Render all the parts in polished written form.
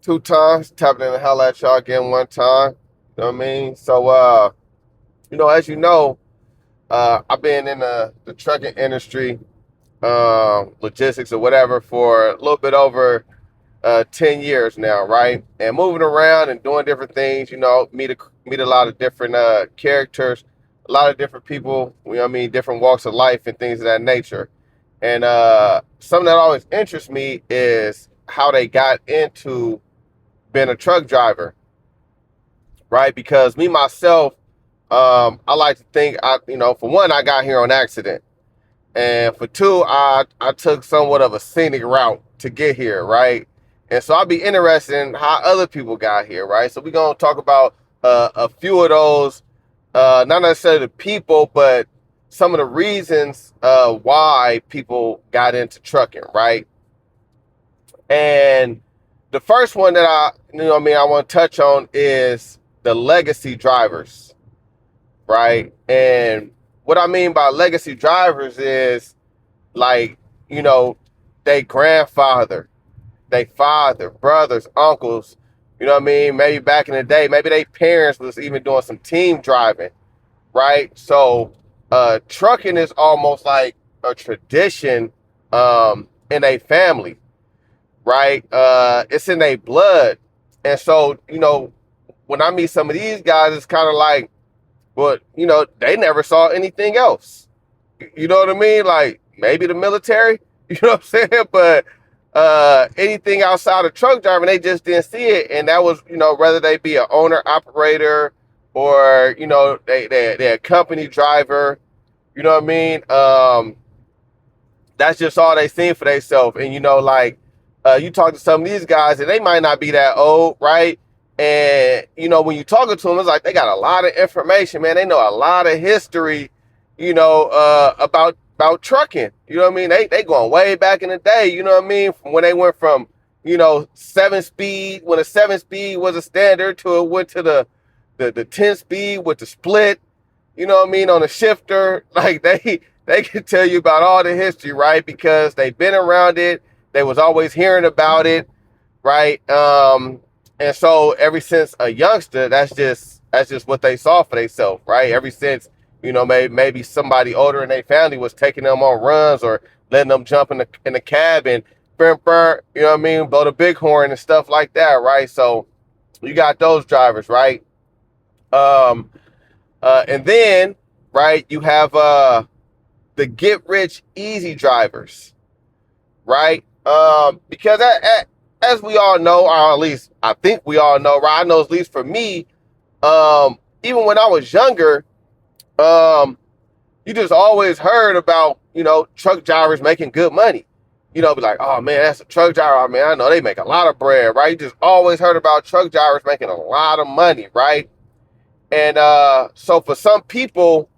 two times, tapping in the hell at y'all again one time. You know what I mean? So, as you know, I've been in the trucking industry, logistics or whatever, for a little bit over 10 years now, right? And moving around and doing different things, meet a lot of different characters, a lot of different people, different walks of life and things of that nature. And something that always interests me is how they got into being a truck driver, right? Because me myself, I like to think for one, I got here on accident, and for two, I took somewhat of a scenic route to get here, right? And so I'd be interested in how other people got here, right? So we're gonna talk about a few of those, not necessarily the people, but some of the reasons why people got into trucking, right? And the first one that I want to touch on is the legacy drivers, right? And what I mean by legacy drivers is like, you know, they grandfather, they father, brothers, uncles, maybe back in the day, maybe they parents was even doing some team driving, right? So trucking is almost like a tradition in a family, right? It's in their blood. And so, when I meet some of these guys, it's kind of like, well, they never saw anything else. You know what I mean? Like maybe the military, you know what I'm saying? But anything outside of truck driving, they just didn't see it. And that was, whether they be an owner operator or, they're a company driver, you know what I mean? That's just all they seen for themselves. And you talk to some of these guys and they might not be that old, right? And when you talking to them, it's like they got a lot of information, man. They know a lot of history, about trucking. You know what I mean? They going way back in the day, you know what I mean? From when they went from, 7 speed, when a 7 speed was a standard, to it went to the 10 speed with the split, you know what I mean, on a shifter. Like they can tell you about all the history, right? Because they've been around it. They was always hearing about it, right? And so ever since a youngster, that's just what they saw for themselves, right? Ever since, maybe somebody older in their family was taking them on runs or letting them jump in the cab and burn, you know what I mean, blow the bighorn and stuff like that, right? So you got those drivers, right? Um, and then, right, you have the get rich easy drivers, right? Because as we all know, or at least I think we all know, right? I know at least for me, even when I was younger, um, you just always heard about, truck drivers making good money. Be like, oh man, that's a truck driver. I mean, I know they make a lot of bread, right? You just always heard about truck drivers making a lot of money, right? And so for some people,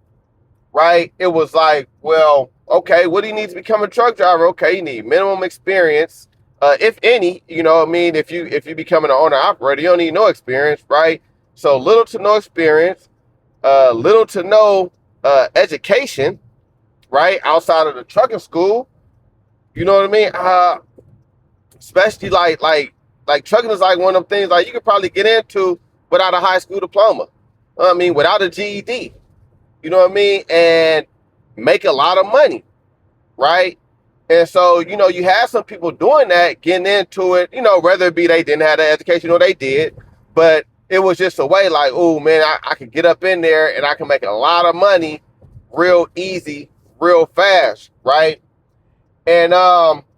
right, it was like, well, okay, what do you need to become a truck driver? Okay, you need minimum experience, if any. You know what I mean? If you become an owner operator, you don't need no experience, right? So little to no experience, little to no education, right, outside of the trucking school. You know what I mean? Especially like trucking is like one of them things like you could probably get into without a high school diploma. I mean, without a GED. You know what I mean? And make a lot of money, right? And so, you have some people doing that, getting into it, whether it be they didn't have the education or they did, but it was just a way like, oh man, I could get up in there and I can make a lot of money real easy, real fast, right? And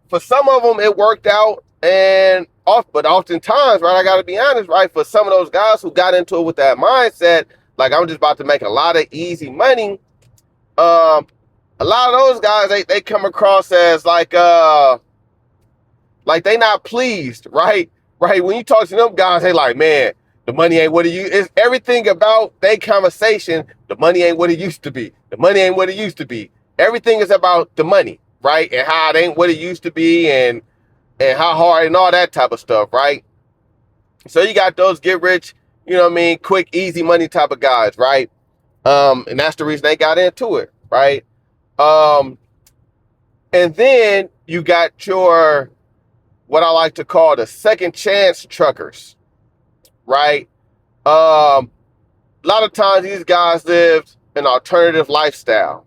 for some of them, it worked out, but oftentimes, right, I got to be honest, right, for some of those guys who got into it with that mindset, like I'm just about to make a lot of easy money, um, a lot of those guys they come across as like they not pleased, right? Right. When you talk to them guys, they like, man, the money ain't what it used. It's everything about their conversation. The money ain't what it used to be. The money ain't what it used to be. Everything is about the money, right? And how it ain't what it used to be, and how hard and all that type of stuff, right? So you got those get rich, quick, easy money type of guys, right? And that's the reason they got into it, right? Um, and then you got your what I like to call the second chance truckers, right? A lot of times these guys lived an alternative lifestyle,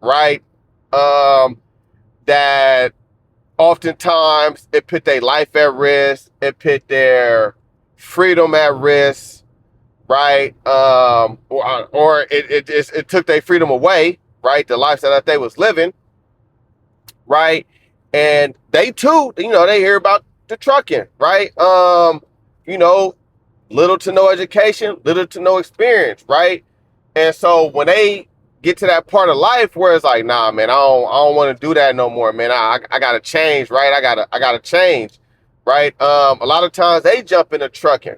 right? That oftentimes it put their life at risk, it put their freedom at risk, right? Or it took their freedom away, right? The lifestyle that they was living, right? And they too, they hear about the trucking, right? Little to no education, little to no experience, right? And so when they get to that part of life where it's like, nah, man, I don't want to do that no more, man. I gotta change, right? I gotta change, right? A lot of times they jump into trucking,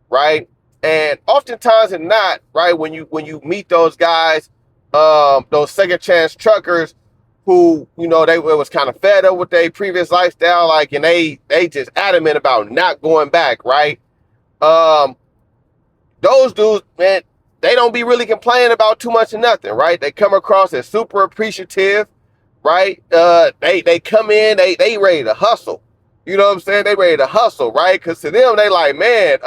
right? And oftentimes and not, right, when you meet those guys, those second chance truckers who, they was kind of fed up with their previous lifestyle, like, and they just adamant about not going back, right? Those dudes, man, they don't be really complaining about too much of nothing, right? They come across as super appreciative, right? They come in, they ready to hustle. You know what I'm saying? They ready to hustle, right? Because to them, they like, man,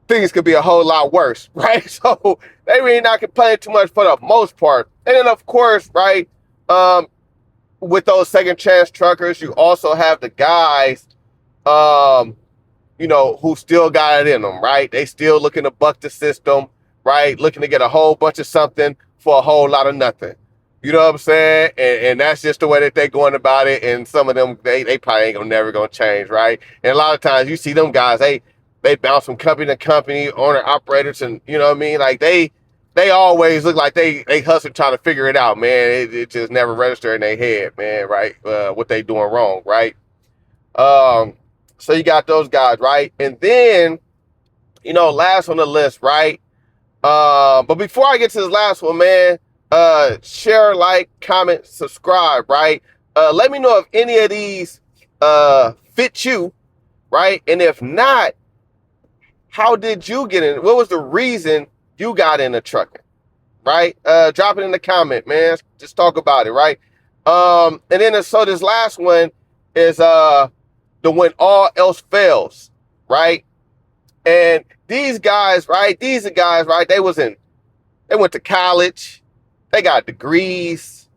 things could be a whole lot worse, right? So they really not complaining too much for the most part. And then of course, right, with those second chance truckers, you also have the guys, who still got it in them, right? They still looking to buck the system, right? Looking to get a whole bunch of something for a whole lot of nothing. You know what I'm saying? And that's just the way that they going about it. And some of them, they probably ain't never gonna change, right? And a lot of times you see them guys, they bounce from company to company, owner operators, and you know what I mean? Like they always look like they hustle trying to figure it out, man. It just never register in their head, man, right? What they doing wrong, right? So you got those guys, right? And then, last on the list, right? But before I get to this last one, man, share, like, comment, subscribe, right? Let me know if any of these fit you, right? And if not, how did you get in? What was the reason you got into trucking, right? Drop it in the comment, man. Just talk about it, right? And then so this last one is the when all else fails, right? And these guys, right? These are guys, right? They went to college, they got degrees.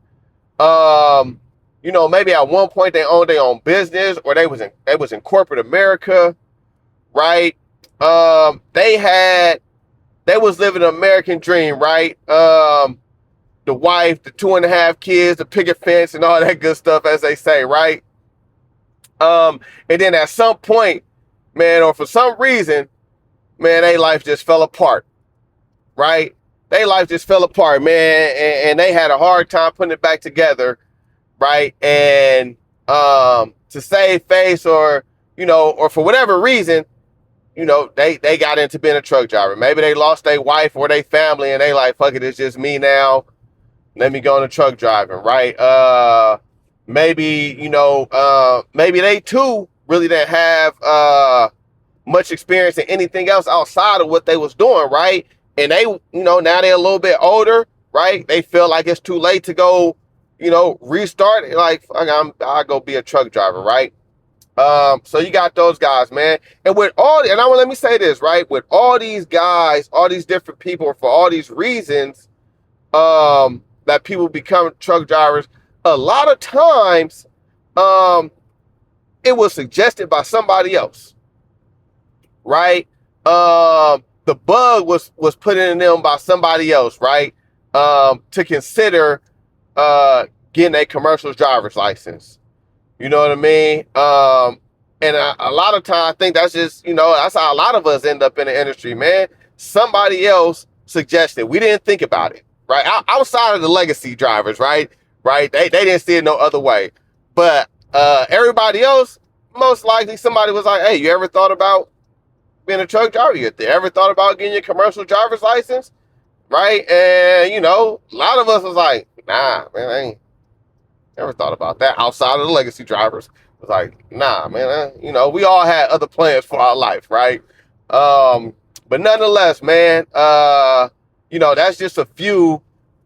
Maybe at one point they owned their own business, or they was in corporate America, right? They was living an American dream, right? The wife, the 2.5 kids, the picket fence, and all that good stuff, as they say, right? And then at some point, man, or for some reason, man, their life just fell apart, right? Their life just fell apart, man, and they had a hard time putting it back together, right? And to save face, or or for whatever reason, they got into being a truck driver. Maybe they lost their wife or their family, and they like, fuck it, it's just me now. Let me go into truck driving, right? Maybe maybe they too really didn't have much experience in anything else outside of what they was doing, right? And they, now they're a little bit older, right? They feel like it's too late to go, restart. Like, I'll go be a truck driver, right? So you got those guys, man. And let me say this, right? With all these guys, all these different people, for all these reasons, that people become truck drivers, a lot of times, it was suggested by somebody else, right? The bug was put in them by somebody else, right? To consider getting a commercial driver's license. You know what I mean? And a lot of times I think that's just, that's how a lot of us end up in the industry, man. Somebody else suggested. We didn't think about it, right? Outside of the legacy drivers, right? Right? They didn't see it no other way. But everybody else, most likely somebody was like, hey, you ever thought about being a truck driver? You ever thought about getting your commercial driver's license? Right? And, a lot of us was like, nah, man, I ain't never thought about that. Outside of the legacy drivers, it was like, nah, man, we all had other plans for our life, right? But nonetheless, man, that's just a few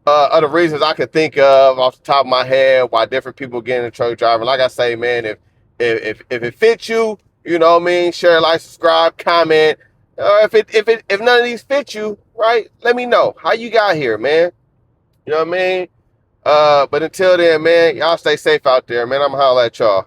of the reasons I could think of off the top of my head why different people get into truck driving. Like I say, man, If it fits you, you know what I mean, share, like, subscribe, comment. If none of these fit you, right, let me know how you got here, man. You know what I mean? But until then, man, y'all stay safe out there, man. I'm gonna holler at y'all.